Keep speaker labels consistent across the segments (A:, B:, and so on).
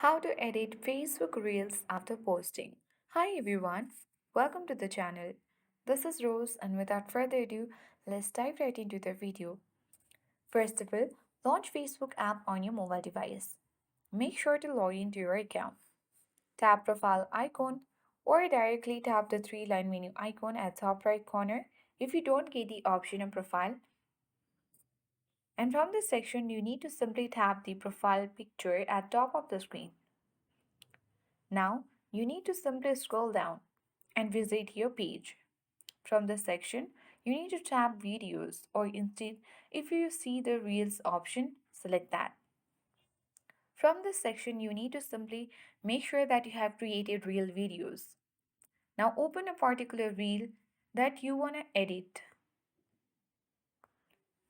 A: How to edit Facebook Reels after posting. Hi everyone, welcome to the channel. This is Rose, and without further ado, let's dive right into the video. First of all, launch Facebook app on your mobile device. Make sure to log into your account. Tap profile icon or directly tap the three-line menu icon at top right corner if you don't get the option of profile. And from this section, you need to simply tap the profile picture at top of the screen. Now, you need to simply scroll down and visit your page. From this section, you need to tap videos, or instead, if you see the Reels option, select that. From this section, you need to simply make sure that you have created Reel videos. Now open a particular Reel that you want to edit.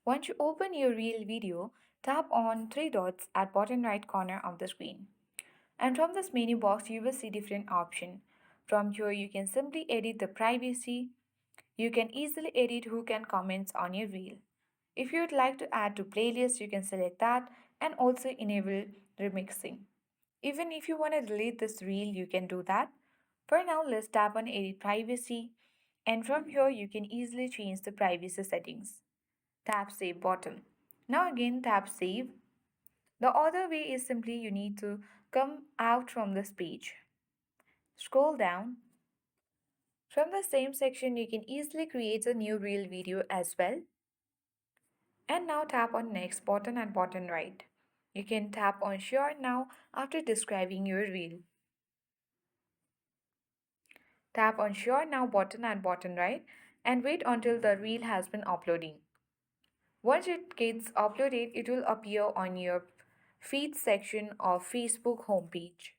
A: Once you open your Reel video, tap on three dots at bottom right corner of the screen. And from this menu box, you will see different options. From here, you can simply edit the privacy. You can easily edit who can comment on your reel. If you would like to add to playlist, you can select that and also enable remixing. Even if you want to delete this reel, you can do that. For now, let's tap on edit privacy. And from here, you can easily change the privacy settings. Tap save button. Now again, tap save. The other way is simply you need to come out from this page. Scroll down. From the same section, you can easily create a new reel video as well. And now tap on next button at bottom right. You can tap on share now after describing your reel. Tap on share now button at bottom right and wait until the reel has been uploading. Once it gets uploaded, it will appear on your feed section of Facebook homepage.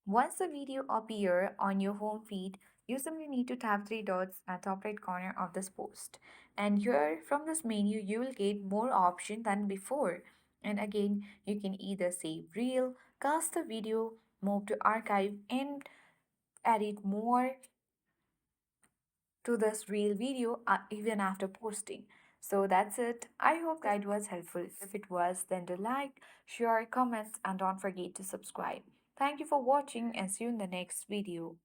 A: Once the video appears on your home feed, you simply need to tap three dots at top right corner of this post. And here from this menu, you will get more options than before. And again, you can either save reel, cast the video, move to archive, and edit more to this reel video even after posting. So that's it. I hope guide was helpful. If it was, then do like, share, comment, and don't forget to subscribe. Thank you for watching and see you in the next video.